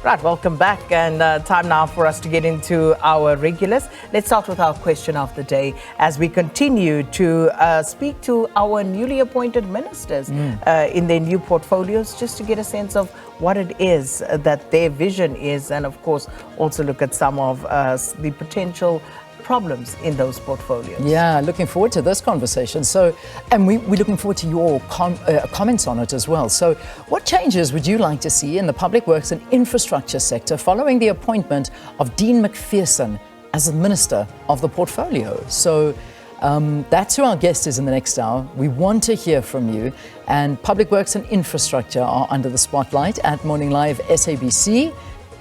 Right, welcome back, and time now for us to get into our regulars. Let's start with our question of the day as we continue to speak to our newly appointed ministers in their new portfolios, just to get a sense of what it is that their vision is, and of course also look at some of the potential problems in those portfolios. Yeah, looking forward to this conversation. So, and we're looking forward to your comments on it as well. So, what changes would you like to see in the public works and infrastructure sector following the appointment of Dean McPherson as the Minister of the Portfolio? So, that's who our guest is in the next hour. We want to hear from you, and public works and infrastructure are under the spotlight at Morning Live SABC.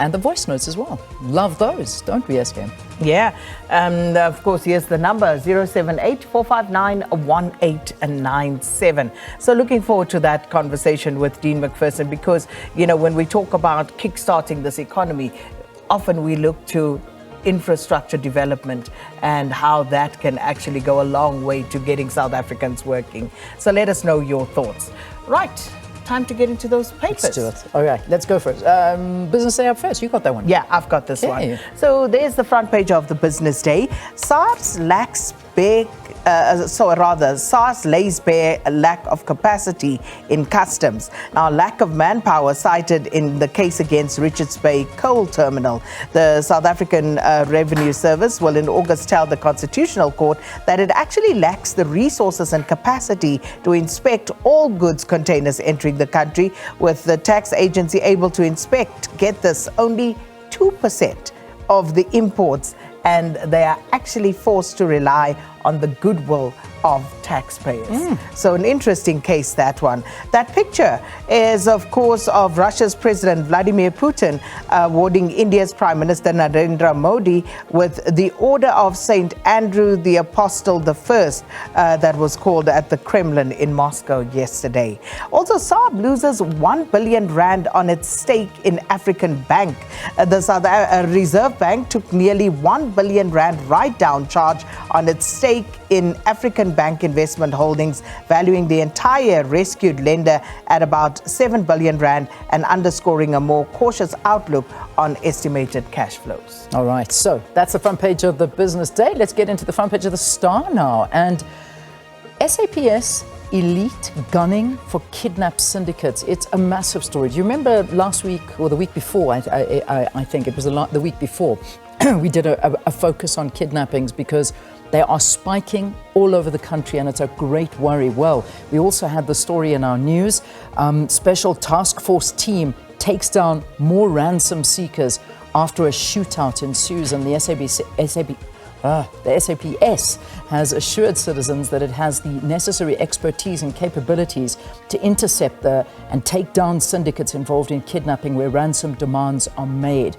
And the voice notes as well. Love those, don't we, SK? Yeah, and of course, here's the number, 078-459-1897. So looking forward to that conversation with Dean McPherson, because, you know, when we talk about kickstarting this economy, often we look to infrastructure development and how that can actually go a long way to getting South Africans working. So let us know your thoughts. Right. Time to get into those papers. Let's do it. All right, let's go for it. Business Day up first. You got that one? Yeah, I've got this one. So there's the front page of the Business Day. SARS lays bare a lack of capacity in customs. Now, lack of manpower cited in the case against Richards Bay Coal Terminal. The South African Revenue Service will in August tell the Constitutional Court that it actually lacks the resources and capacity to inspect all goods containers entering the country, with the tax agency able to inspect, get this, only 2% of the imports, and they are actually forced to rely on the goodwill of taxpayers. So an interesting case, that one. That picture is, of course, of Russia's President Vladimir Putin awarding India's Prime Minister Narendra Modi with the Order of St. Andrew the Apostle I that was called at the Kremlin in Moscow yesterday. Also, Saab loses 1 billion rand on its stake in African Bank. The South Reserve Bank took nearly 1 billion rand write-down charge on its stake in African Bank Investment Holdings, valuing the entire rescued lender at about 7 billion rand and underscoring a more cautious outlook on estimated cash flows. All right, so that's the front page of the Business Day. Let's get into the front page of the Star now. And SAPS elite gunning for kidnapped syndicates. It's a massive story. Do you remember last week or the week before? I think it was the week before. We did a focus on kidnappings because they are spiking all over the country, and it's a great worry. Well, we also had the story in our news. Special task force team takes down more ransom seekers after a shootout ensues, and the SAPS has assured citizens that it has the necessary expertise and capabilities to intercept and take down syndicates involved in kidnapping where ransom demands are made.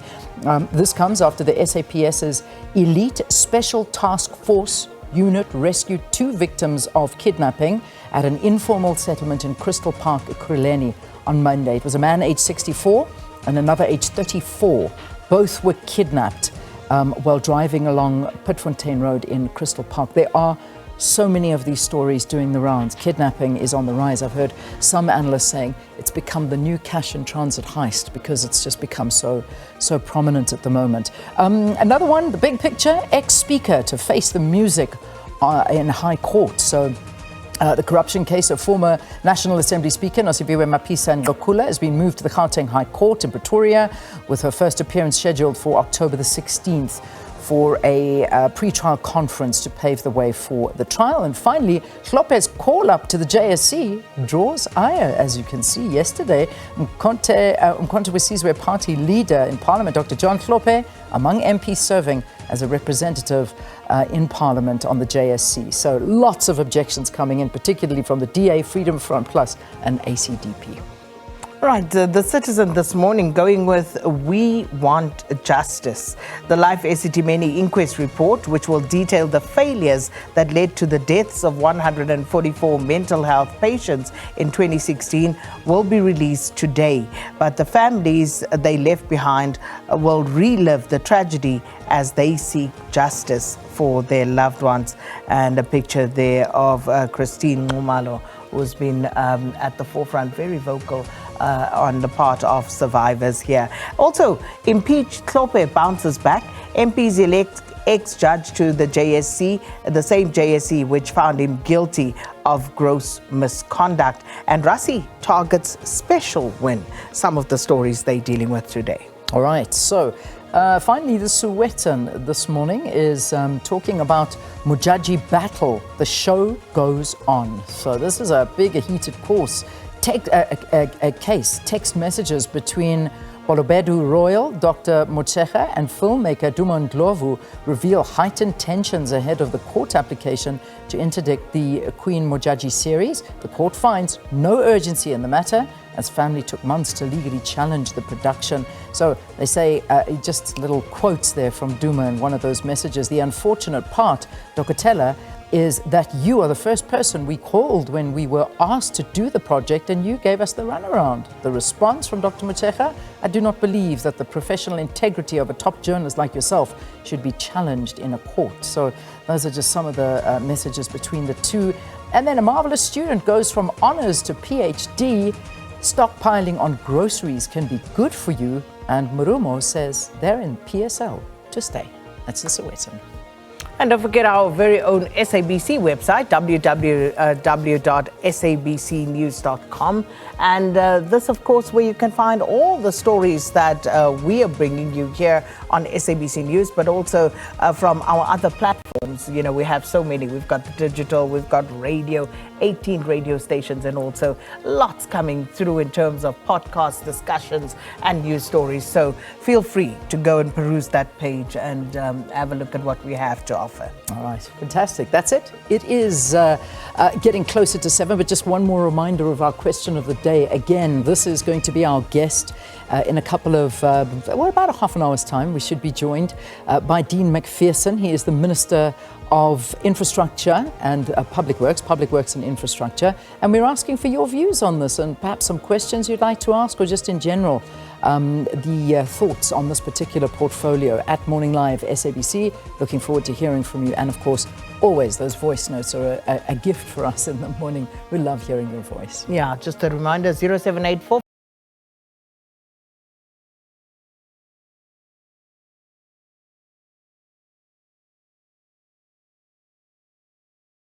This comes after the SAPS's elite special task force unit rescued 2 victims of kidnapping at an informal settlement in Crystal Park, Ekurhuleni, on Monday. It was a man aged 64 and another aged 34. Both were kidnapped while driving along Pitfontein Road in Crystal Park. There are so many of these stories doing the rounds. Kidnapping is on the rise. I've heard some analysts saying it's become the new cash in transit heist because it's just become so prominent at the moment. Another one, the big picture, ex-speaker to face the music in High Court. So the corruption case of former National Assembly Speaker Nosiviwe Mapisa-Nqakula has been moved to the Gauteng High Court in Pretoria, with her first appearance scheduled for October the 16th for a pre-trial conference to pave the way for the trial. And finally, Hlophe's call up to the JSC draws ire, as you can see yesterday. Umkhonto Wesizwe party leader in Parliament, Dr. John Hlophe, among MPs serving as a representative in Parliament on the JSC. So lots of objections coming in, particularly from the DA, Freedom Front Plus and ACDP. Right, the Citizen this morning going with We Want Justice. The Life Esidimeni Inquest report, which will detail the failures that led to the deaths of 144 mental health patients in 2016, will be released today. But the families they left behind will relive the tragedy as they seek justice for their loved ones. And a picture there of Christine Ngumalo, who's been at the forefront, very vocal on the part of survivors here. Also, impeached Tlhophe bounces back. MPs elect ex-judge to the JSC, the same JSC which found him guilty of gross misconduct. And Rassi targets special win. Some of the stories they're dealing with today. All right, so finally, the Setten this morning is talking about Mujaji battle. The show goes on. So this is a big, heated course. Text messages between Bolobedu Royal, Dr. Motshekga, and filmmaker Duma Ndlovu reveal heightened tensions ahead of the court application to interdict the Queen Mojaji series. The court finds no urgency in the matter, as family took months to legally challenge the production. So they say, just little quotes there from Duma in one of those messages. The unfortunate part, Dokotela, is that you are the first person we called when we were asked to do the project, and you gave us the runaround. The response from Dr. Motshekga: I do not believe that the professional integrity of a top journalist like yourself should be challenged in a court. So those are just some of the messages between the two. And then a marvelous student goes from honors to PhD. Stockpiling on groceries can be good for you, and Murumo says they're in PSL to stay. That's the Setten. And don't forget our very own SABC website, www.sabcnews.com. And this, of course, where you can find all the stories that we are bringing you here on SABC News, but also from our other platforms. You know, we have so many. We've got the digital, we've got radio, 18 radio stations, and also lots coming through in terms of podcasts, discussions, and news stories. So feel free to go and peruse that page and have a look at what we have to offer. All right, fantastic. That's it. It is getting closer to 7, but just one more reminder of our question of the day. Again, this is going to be our guest in a couple of, about a half an hour's time. We should be joined by Dean McPherson. He is the Minister of Infrastructure and Public Works and Infrastructure. And we're asking for your views on this and perhaps some questions you'd like to ask, or just in general, the thoughts on this particular portfolio at Morning Live SABC. Looking forward to hearing from you. And of course, always those voice notes are a gift for us in the morning. We love hearing your voice. Yeah, just a reminder, 0784